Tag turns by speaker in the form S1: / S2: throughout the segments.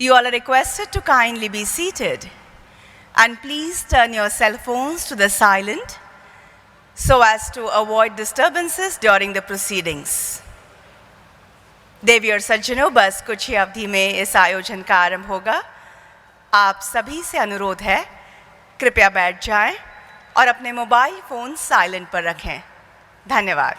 S1: You all are requested to kindly be seated and please turn your cell phones to the silent so as to avoid disturbances during the proceedings. देवी और सज्जनों, बस कुछ ही अवधि में इस आयोजन का आरंभ होगा। आप सभी से अनुरोध है, कृपया बैठ जाएं और अपने मोबाइल फोन साइलेंट पर रखें। धन्यवाद।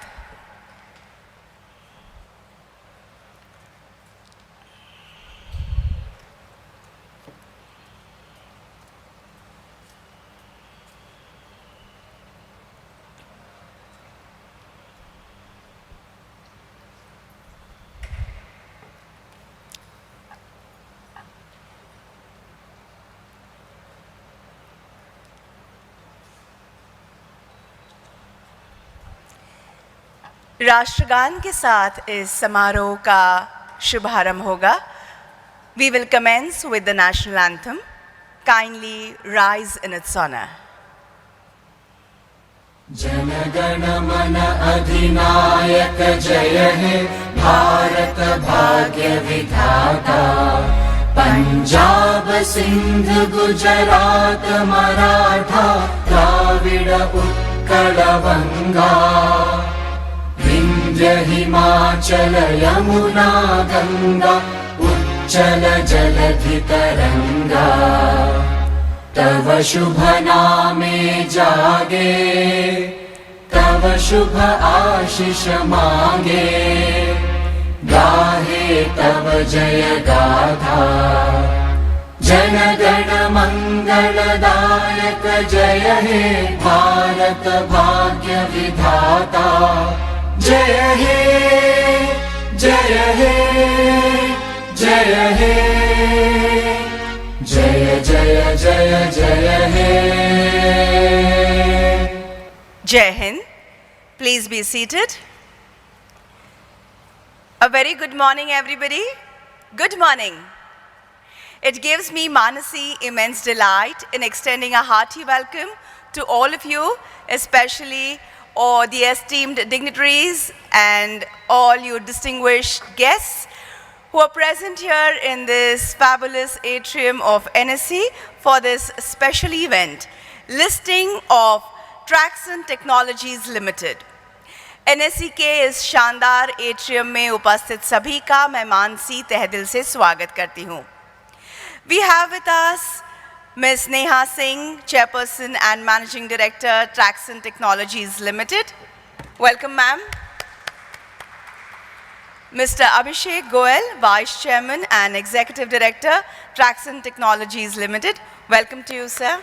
S1: राष्ट्रगान के साथ इस समारोह का शुभारंभ होगा। We will commence with the national anthem. Kindly rise in its honor.
S2: Jana Gana मन अधिनायक जय हे भारत भाग्य विधाता। पंजाब सिंध गुजरात मराठा द्राविड़ उत्कल बंगा। विंध्य हिमाचल यमुना गंगा उच्चल जलधि तरंगा। तव शुभ नामे जागे तव शुभ आशीष मांगे। गाहे तव जय गाथा जन गण मंगलदायक जय हे भारत भाग्य विधाता। जय हे जय हे जय हे जय जय जय जय हे।
S1: Jai Hind. Please be seated. A very good morning, everybody. Good morning. It gives me, Manasi, immense delight in extending a hearty welcome to all of you, especially all the esteemed dignitaries and all you distinguished guests who are present here in this fabulous atrium of NSE for this special event, listing of Traxon Technologies Limited. NSE के इस शानदार atrium में उपस्थित सभी का मैं मानसी तहदिल से स्वागत करती हूँ। We have with us Ms. Neha Singh, Chairperson and Managing Director, Traxon Technologies Limited. Welcome, ma'am. Mr. Abhishek Goel, Vice Chairman and Executive Director, Traxon Technologies Limited. Welcome to you, sir.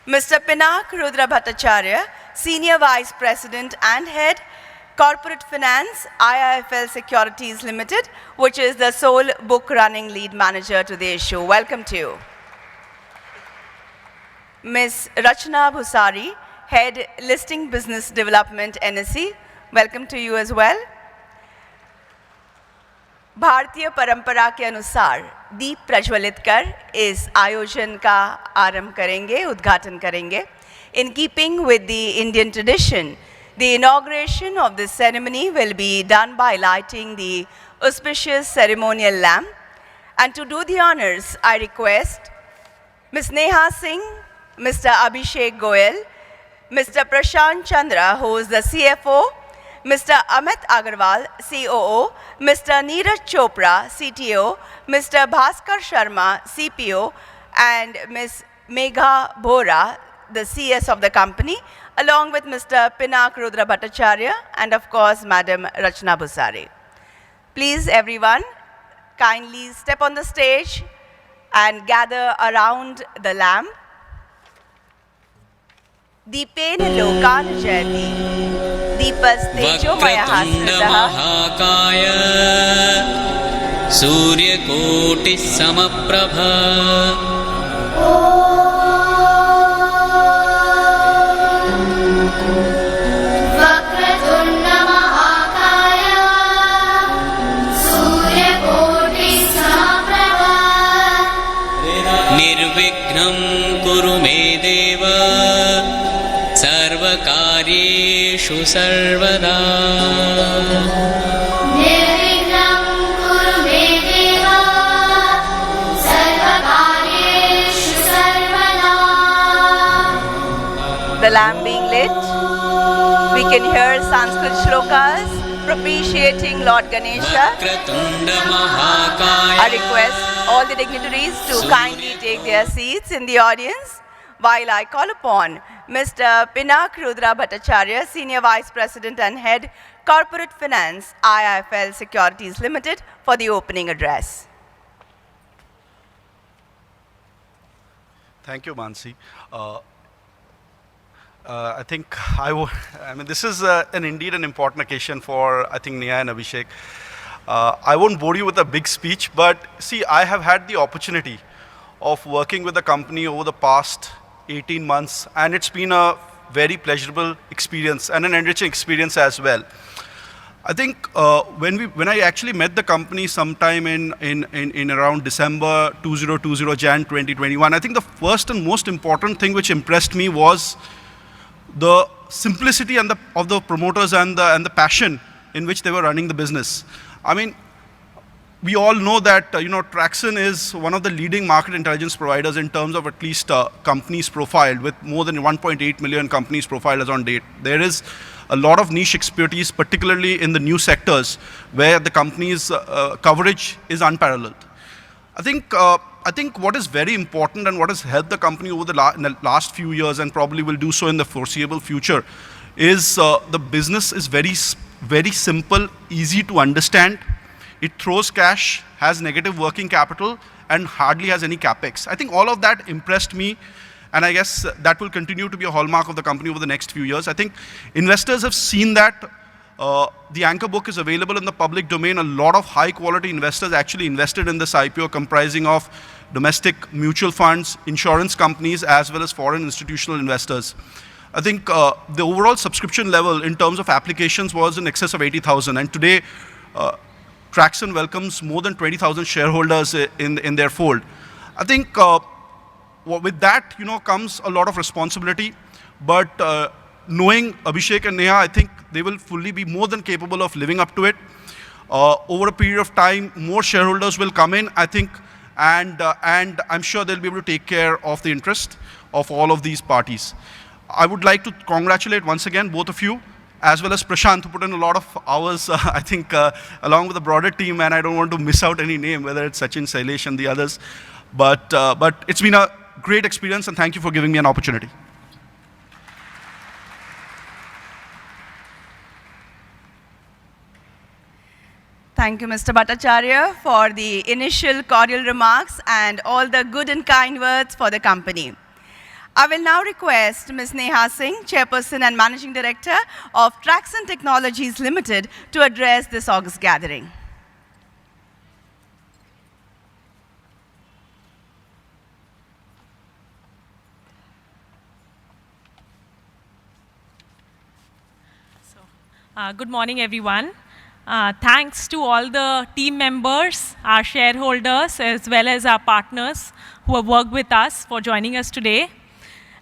S1: Mr. Pinak Rudra Bhattacharya, Senior Vice President and Head, Corporate Finance, IIFL Securities Limited, which is the sole book running lead manager to the issue. Welcome to you. Ms. Rachna Bhusari, Head Listing Business Development, NSE. Welcome to you as well. भारतीय परंपरा के अनुसार दीप प्रज्वलित कर इस आयोजन का आरंभ करेंगे, उद्घाटन करेंगे. In keeping with the Indian tradition, the inauguration of this ceremony will be done by lighting the auspicious ceremonial lamp. And to do the honors, I request Ms. Neha Singh, Mr. Abhishek Goel, Mr. Prashant Chandra, who is the CFO, Mr. Amit Agarwal, COO, Mr. Neeraj Chopra, CTO, Mr. Bhaskar Sharma, CPO, and Ms. Megha Bhora, the CS of the company, along with Mr. Pinak Rudra Bhattacharya, and of course, Madam Rachna Bhusari. Please, everyone, kindly step on the stage and gather around the lamp. Deepen lokan jayati, deepas tejomaya
S3: महाकाय सूर्यकोटि समप्रभा
S4: वक्रतुण्ड महाकाय सूर्यकोटि समप्रभा
S3: निर्विघ्नं कुरु मे देव सर्वकार्येषु सर्वदा
S4: निर्विघ्नं कुरु मे देव
S1: lamp being lit. We can hear Sanskrit shlokas propitiating Lord Ganesha.
S3: Vakratunda
S1: I
S3: महाकाय
S1: request all the dignitaries to kindly take their seats in the audience while I call upon Mr. Pinak Rudra Bhattacharya, Senior Vice President and Head, Corporate Finance, IIFL Securities Limited, for the opening address.
S5: Thank you, Mansi. I think I mean, this is indeed an important occasion for, I think, Neha and Abhishek. I won't bore you with a big speech, but see, I have had the opportunity of working with the company over the past 18 months, and it's been a very pleasurable experience and an enriching experience as well. I think when I actually met the company sometime in around December 2020, Jan 2021, I think the first and most important thing which impressed me was the simplicity and of the promoters and the passion in which they were running the business. I mean, we all know that Traxon is one of the leading market intelligence providers in terms of at least companies profiled, with more than 1.8 million companies profiled as on date. There is a lot of niche expertise, particularly in the new sectors, where the company's coverage is unparalleled. I think what is very important and what has helped the company over in the last few years, and probably will do so in the foreseeable future, is the business is very simple, easy to understand. It throws cash, has negative working capital, and hardly has any capex. I think all of that impressed me, and I guess that will continue to be a hallmark of the company over the next few years. I think investors have seen that. The anchor book is available in the public domain. A lot of high quality investors actually invested in this IPO, comprising of domestic mutual funds, insurance companies, as well as foreign institutional investors. I think the overall subscription level in terms of applications was in excess of 80,000, and today Traxon welcomes more than 20,000 shareholders in their fold. I think with that, comes a lot of responsibility, but knowing Abhishek and Neha, I think they will fully be more than capable of living up to it. Over a period of time, more shareholders will come in, I think, and I'm sure they'll be able to take care of the interest of all of these parties. I would like to congratulate once again both of you, as well as Prashant, who put in a lot of hours, I think, along with the broader team, and I don't want to miss out any name, whether it's Sachin, Sailesh, and the others. But it's been a great experience, and thank you for giving me an opportunity.
S1: Thank you, Mr. Bhattacharya, for the initial cordial remarks and all the good and kind words for the company. I will now request Ms. Neha Singh, Chairperson and Managing Director of Traxon Technologies Limited, to address this August gathering.
S6: Good morning, everyone. Thanks to all the team members, our shareholders, as well as our partners who have worked with us for joining us today.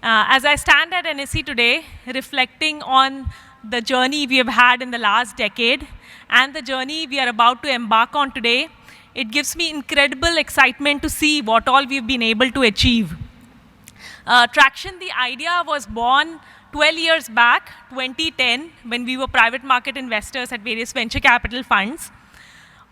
S6: As I stand at NSE today, reflecting on the journey we have had in the last decade and the journey we are about to embark on today, it gives me incredible excitement to see what all we've been able to achieve. Traxon, the idea was born 12 years back, 2010, when we were private market investors at various venture capital funds.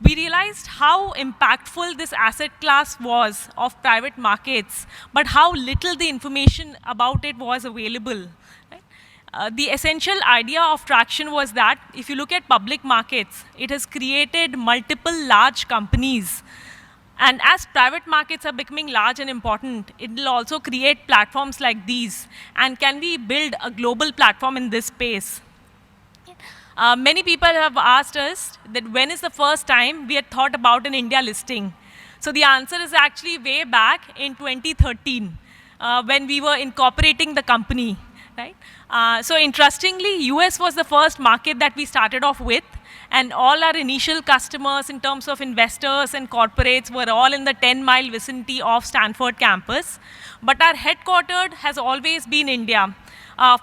S6: We realized how impactful this asset class was of private markets, but how little the information about it was available. Right? The essential idea of Traxon was that if you look at public markets, it has created multiple large companies. And as private markets are becoming large and important, it will also create platforms like these. And can we build a global platform in this space? Many people have asked us that when is the first time we had thought about an India listing. So the answer is actually way back in 2013, when we were incorporating the company. Right? So interestingly, US was the first market that we started off with, and all our initial customers in terms of investors and corporates were all in the 10-mile vicinity of Stanford campus. But our headquartered has always been India.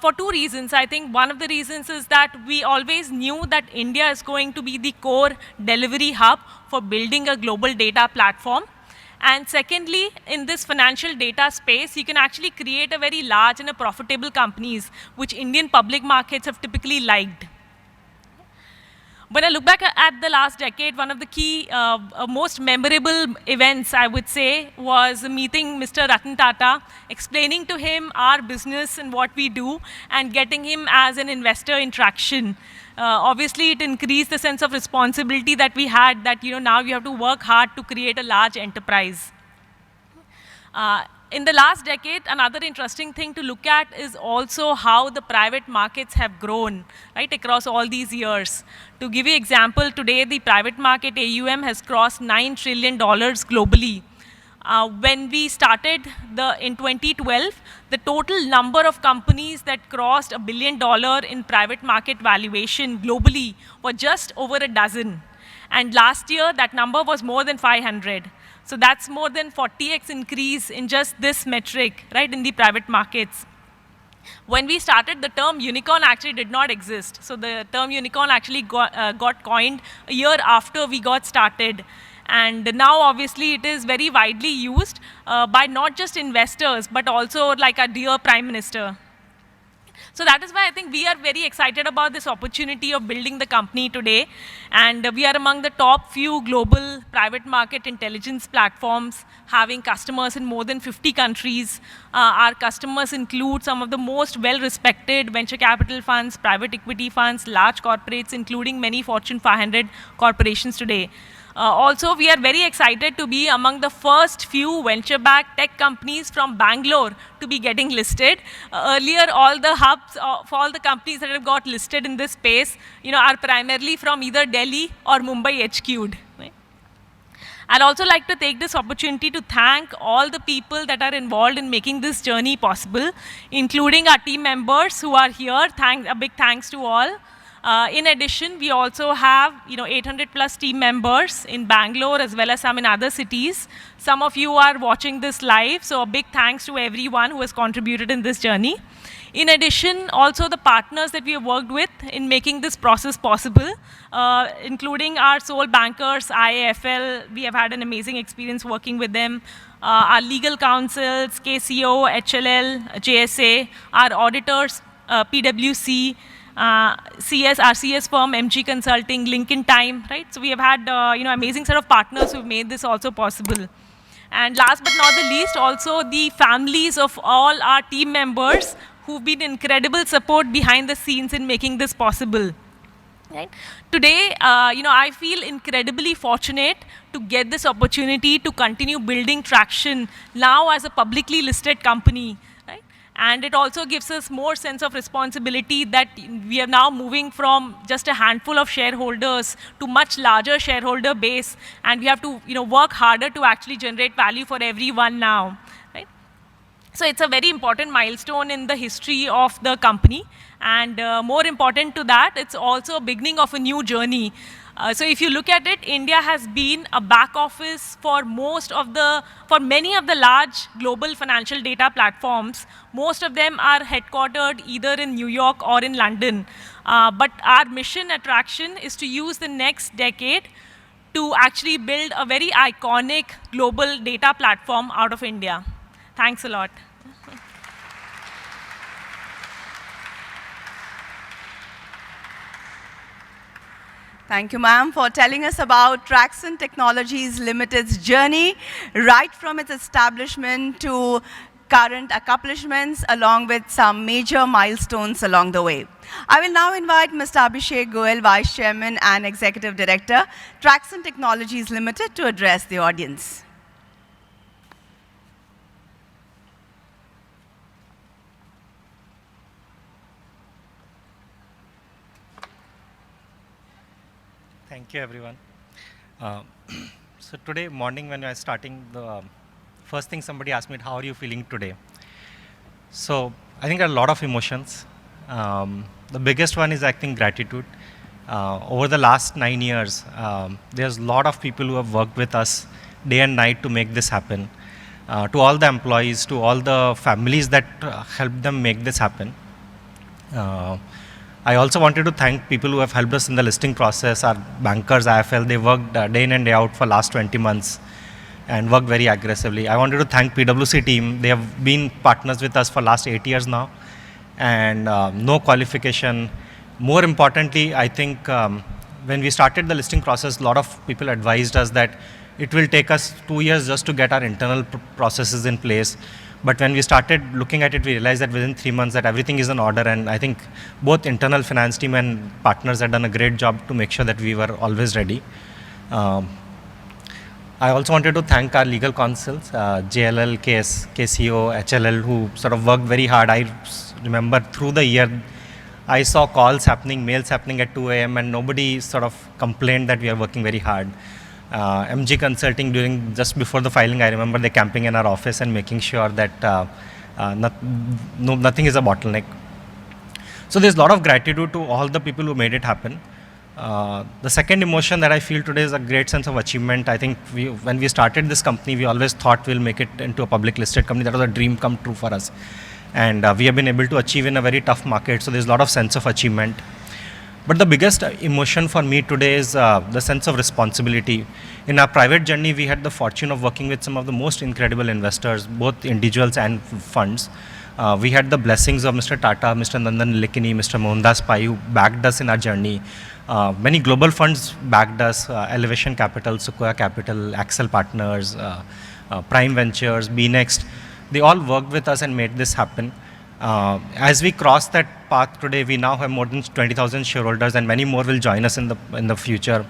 S6: For two reasons. I think one of the reasons is that we always knew that India is going to be the core delivery hub for building a global data platform. And secondly, in this financial data space, you can actually create a very large and a profitable companies, which Indian public markets have typically liked. When I look back at the last decade, one of the key, most memorable events, I would say, was meeting Mr. Ratan Tata, explaining to him our business and what we do, and getting him as an investor interaction. Obviously, it increased the sense of responsibility that we had, that now we have to work hard to create a large enterprise. In the last decade, another interesting thing to look at is also how the private markets have grown, right, across all these years. To give you example, today the private market AUM has crossed $9 trillion globally. When we started in 2012, the total number of companies that crossed $1 billion in private market valuation globally were just over a dozen. And last year, that number was more than 500. So that's more than 40x increase in just this metric, right, in the private markets. When we started, the term unicorn actually did not exist. So the term unicorn actually got coined a year after we got started. And now, obviously, it is very widely used by not just investors, but also like our dear Prime Minister. So that is why I think we are very excited about this opportunity of building the company today. And we are among the top few global private market intelligence platforms, having customers in more than 50 countries. Our customers include some of the most well-respected venture capital funds, private equity funds, large corporates, including many Fortune 500 corporations today. Also, we are very excited to be among the first few venture-backed tech companies from Bangalore to be getting listed. Earlier, all the hubs of all the companies that have got listed in this space, are primarily from either Delhi or Mumbai HQ'd. Right? I'd also like to take this opportunity to thank all the people that are involved in making this journey possible, including our team members who are here. A big thanks to all. In addition, we also have 800 plus team members in Bangalore as well as some in other cities. Some of you are watching this live, so a big thanks to everyone who has contributed in this journey. In addition, also the partners that we have worked with in making this process possible, including our sole bankers, IAFL. We have had an amazing experience working with them. Our legal counsels, KCO, HLL, JSA, our auditors, PwC, our CS firm, MG Consulting, Lincoln Time, right? So we have had amazing set of partners who've made this also possible. And last but not the least, also the families of all our team members who've been incredible support behind the scenes in making this possible. Right? Today, I feel incredibly fortunate to get this opportunity to continue building traction now as a publicly listed company. And it also gives us more sense of responsibility that we are now moving from just a handful of shareholders to much larger shareholder base, and we have to work harder to actually generate value for everyone now. Right? So it's a very important milestone in the history of the company, and more important to that, it's also a beginning of a new journey. So if you look at it, India has been a back office for many of the large global financial data platforms. Most of them are headquartered either in New York or in London. But our mission attraction is to use the next decade to actually build a very iconic global data platform out of India. Thanks a lot.
S1: Thank you, ma'am, for telling us about Traxon Technologies Limited's journey, right from its establishment to current accomplishments, along with some major milestones along the way. I will now invite Mr. Abhishek Goel, Vice Chairman and Executive Director, Traxon Technologies Limited, to address the audience.
S7: Thank you, everyone. So today morning when I was starting, the first thing somebody asked me, how are you feeling today? So I think a lot of emotions. The biggest one is, I think, gratitude. Over the last 9 years, there's a lot of people who have worked with us day and night to make this happen. To all the employees, to all the families that helped them make this happen. I also wanted to thank people who have helped us in the listing process, our bankers, IFL. They worked day in and day out for last 20 months and worked very aggressively. I wanted to thank PwC team. They have been partners with us for last 8 years now, and no qualification. More importantly, I think when we started the listing process, a lot of people advised us that it will take us 2 years just to get our internal processes in place. But when we started looking at it, we realized that within 3 months that everything is in order, and I think both internal finance team and partners had done a great job to make sure that we were always ready. I also wanted to thank our legal counsels, JLL, KCO, HLL, who sort of worked very hard. I remember through the year, I saw calls happening, mails happening at 2 a.m. and nobody sort of complained that we are working very hard. MG Consulting, just before the filing, I remember they camping in our office and making sure that nothing is a bottleneck. So there's a lot of gratitude to all the people who made it happen. The second emotion that I feel today is a great sense of achievement. I think when we started this company, we always thought we'll make it into a public listed company. That was a dream come true for us. And we have been able to achieve in a very tough market. So there's a lot of sense of achievement. But the biggest emotion for me today is the sense of responsibility. In our private journey, we had the fortune of working with some of the most incredible investors, both individuals and funds. We had the blessings of Mr. Tata, Mr. Nandan Likini, Mr. Mohandas Pai, who backed us in our journey. Many global funds backed us, Elevation Capital, Sequoia Capital, Axel Partners, Prime Ventures, BNext. They all worked with us and made this happen. As we cross that path today, we now have more than 20,000 shareholders, and many more will join us in the future.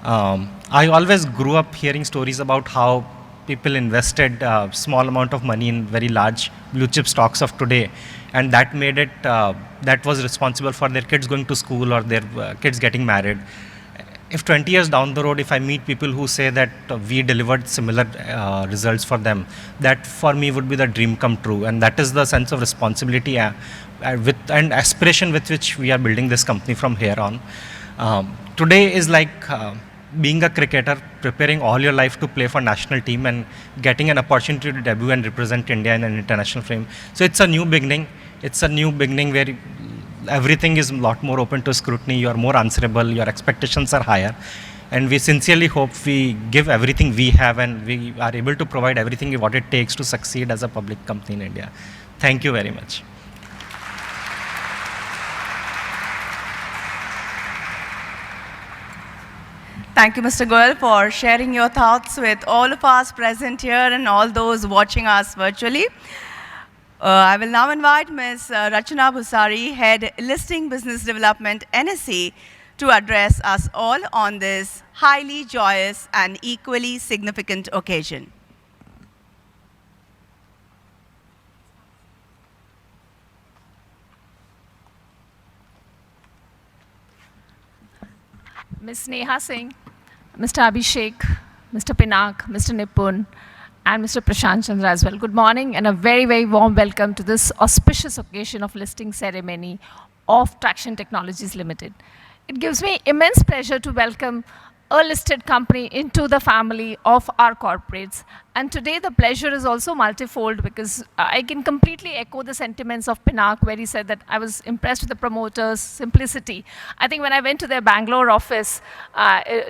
S7: I always grew up hearing stories about how people invested small amount of money in very large blue chip stocks of today, and that made it that was responsible for their kids going to school or their kids getting married. If 20 years down the road, if I meet people who say that we delivered similar results for them, that for me would be the dream come true. And that is the sense of responsibility and aspiration with which we are building this company from here on. Today is like being a cricketer, preparing all your life to play for national team and getting an opportunity to debut and represent India in an international frame. So it's a new beginning. It's a new beginning where everything is a lot more open to scrutiny, you are more answerable, your expectations are higher. And we sincerely hope we give everything we have and we are able to provide everything what it takes to succeed as a public company in India. Thank you very much.
S1: Thank you, Mr. Goel, for sharing your thoughts with all of us present here and all those watching us virtually. I will now invite Ms. Rachana Bhusari, Head Listing Business Development, NSE, to address us all on this highly joyous and equally significant occasion.
S8: Ms. Neha Singh, Mr. Abhishek, Mr. Pinak, Mr. Nipun, and Mr. Prashant Chandra as well. Good morning and a very, very warm welcome to this auspicious occasion of listing ceremony of Traction Technologies Limited. It gives me immense pleasure to welcome a listed company into the family of our corporates. And today the pleasure is also multifold because I can completely echo the sentiments of Pinak where he said that I was impressed with the promoters' simplicity. I think when I went to their Bangalore office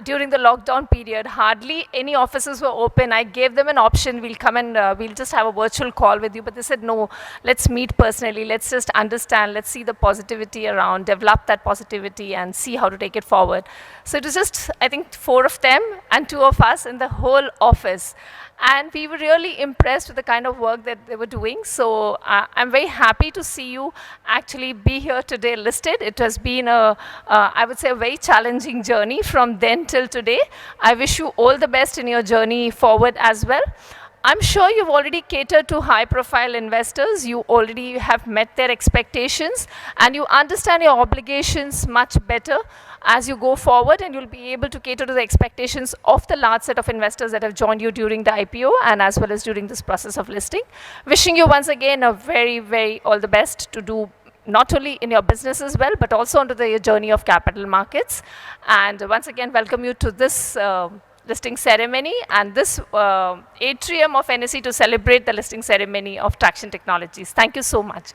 S8: during the lockdown period, hardly any offices were open. I gave them an option, we'll come and we'll just have a virtual call with you. But they said, no, let's meet personally. Let's just understand. Let's see the positivity around, develop that positivity and see how to take it forward. So it was just, I think, 4 of them and 2 of us in the whole office. And we were really impressed with the kind of work that they were doing. So I'm very happy to see you actually be here today listed. It has been I would say, a very challenging journey from then till today. I wish you all the best in your journey forward as well. I'm sure you've already catered to high-profile investors. You already have met their expectations, and you understand your obligations much better as you go forward, and you'll be able to cater to the expectations of the large set of investors that have joined you during the IPO and as well as during this process of listing. Wishing you once again a very, very all the best to do not only in your business as well, but also onto the journey of capital markets. And once again, welcome you to this listing ceremony and this atrium of NSE to celebrate the listing ceremony of Traction Technologies. Thank you so much.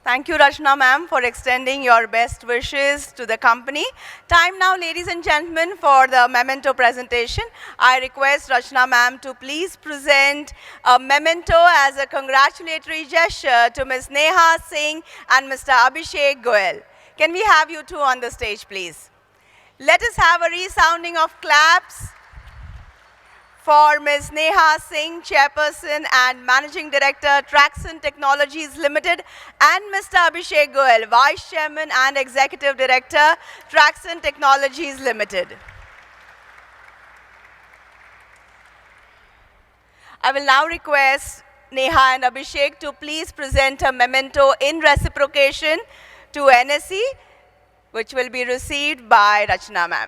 S1: Thank you, Rachna ma'am, for extending your best wishes to the company. Time now, ladies and gentlemen, for the memento presentation. I request Rachna ma'am to please present a memento as a congratulatory gesture to Ms. Neha Singh and Mr. Abhishek Goel. Can we have you two on the stage, please? Let us have a resounding of claps for Ms. Neha Singh, Chairperson and Managing Director, Traxon Technologies Limited, and Mr. Abhishek Goel, Vice Chairman and Executive Director, Traxon Technologies Limited. I will now request Neha and Abhishek to please present a memento in reciprocation to NSE, which will be received by Rachna ma'am.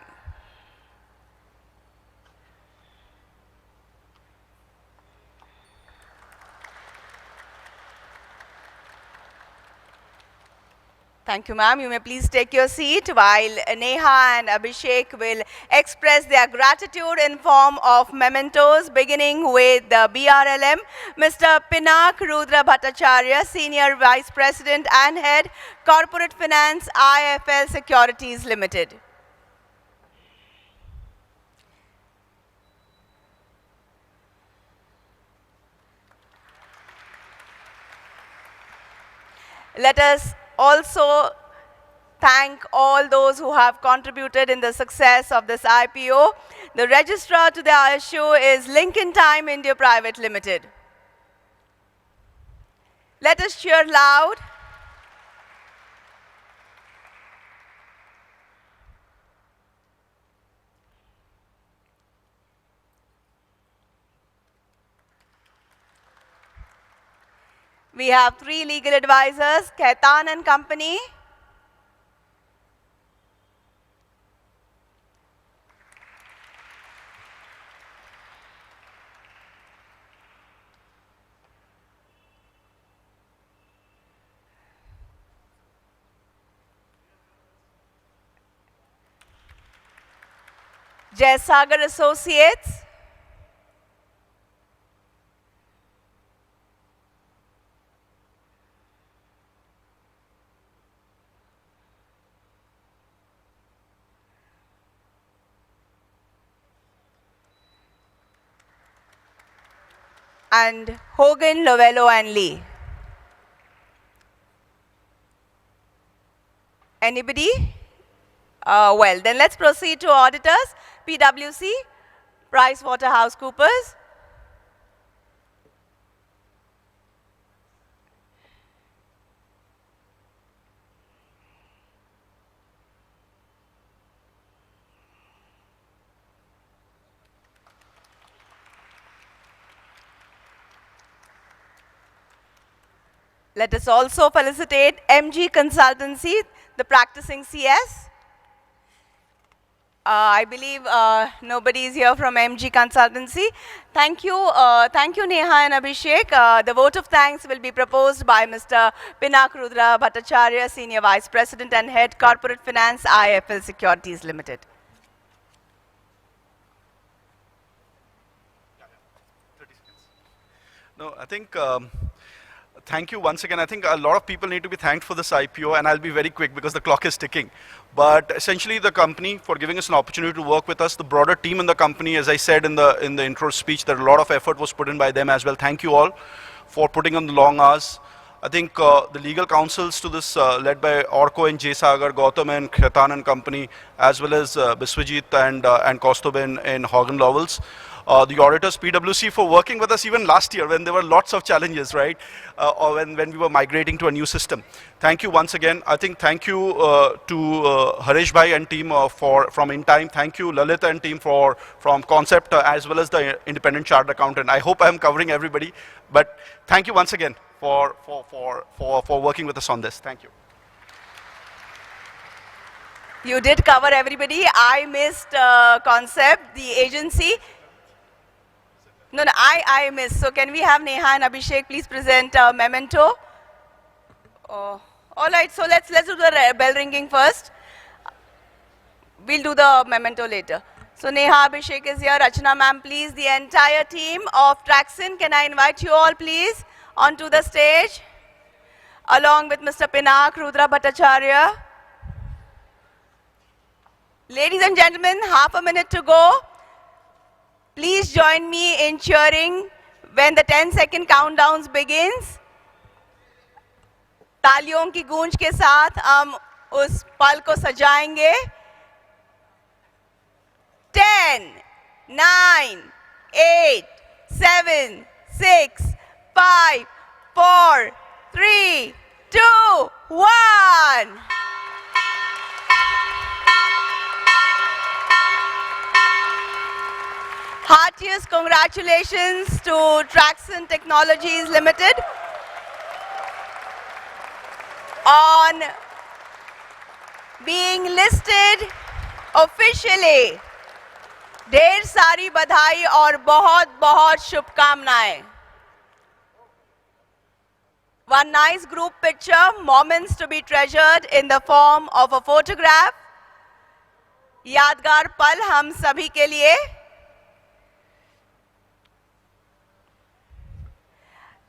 S1: Thank you, ma'am. You may please take your seat while Neha and Abhishek will express their gratitude in form of mementos, beginning with the BRLM, Mr. Pinak Rudra Bhattacharya, Senior Vice President and Head, Corporate Finance, IIFL Securities Limited. Let us also thank all those who have contributed in the success of this IPO. The registrar to the issue is Lincoln Time India Private Limited. Let us cheer loud. We have 3 legal advisors, Khaitan and Company, Jaisagar Associates, and Hogan, Lovello and Lee. Anybody? Well, then let's proceed to auditors. PwC, PricewaterhouseCoopers. Let us also felicitate MG Consultancy, the practicing CS. I believe nobody is here from MG Consultancy. Thank you Neha and Abhishek. The vote of thanks will be proposed by Mr. Pinak Rudra Bhattacharya, Senior Vice President and Head, Corporate Finance, IIFL Securities Limited.
S5: No, I think, thank you once again. I think a lot of people need to be thanked for this IPO, and I'll be very quick because the clock is ticking. But essentially, the company for giving us an opportunity to work with us, the broader team in the company, as I said in the intro speech, that a lot of effort was put in by them as well. Thank you all for putting on the long hours. I think the legal counsels to this, led by Orko and Jaisagar, Gautam and Khaitan and Company, as well as Biswajit and Kaustubh in Hogan Lovells. The auditors, PwC, for working with us even last year when there were lots of challenges, right? Or when we were migrating to a new system. Thank you once again. I think thank you to Harish Bhai and team from InTime. Thank you Lalit and team from Concept as well as the independent chartered accountant. I hope I am covering everybody, but thank you once again for working with us on this. Thank you.
S1: You did cover everybody. I missed Concept, the agency. No, I missed. So can we have Neha and Abhishek please present memento? Oh, all right. So let's do the bell ringing first. We'll do the memento later. So Neha, Abhishek is here. Rachna ma'am, please. The entire team of Traxon, can I invite you all please onto the stage? along with Mr. Pinak Rudra Bhattacharya. Ladies and gentlemen, half a minute to go. Please join me in cheering when the 10-second countdowns begins. तालियों की गूंज के साथ हम उस पल को सजाएंगे. 10, 9, 8, 7, 6, 5, 4, 3, 2, 1. Heartiest congratulations to Traxon Technologies Limited on being listed officially. ढेर सारी बधाई और बहुत बहुत शुभकामनाएं. One nice group picture, moments to be treasured in the form of a photograph. यादगार पल हम सभी के लिए.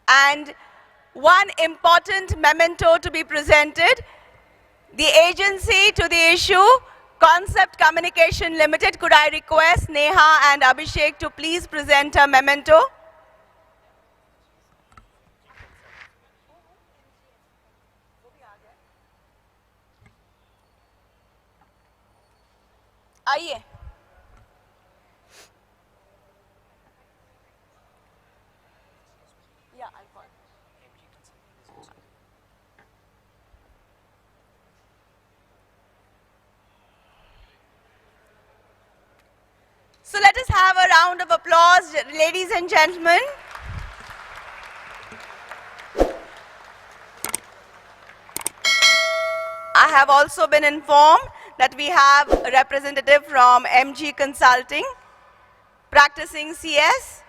S1: And one important memento to be presented. The agency to the issue, Concept Communication Limited. Could I request Neha and Abhishek to please present a memento? आइए. So let us have a round of applause, ladies and gentlemen. I have also been informed that we have a representative from MG Consulting practicing CS.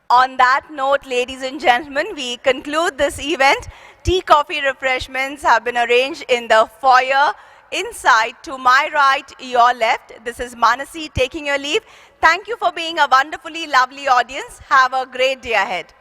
S1: On that note, ladies and gentlemen, we conclude this event. Tea, coffee, refreshments have been arranged in the foyer inside to my right, your left. This is Manasi taking your leave. Thank you for being a wonderfully lovely audience. Have a great day ahead.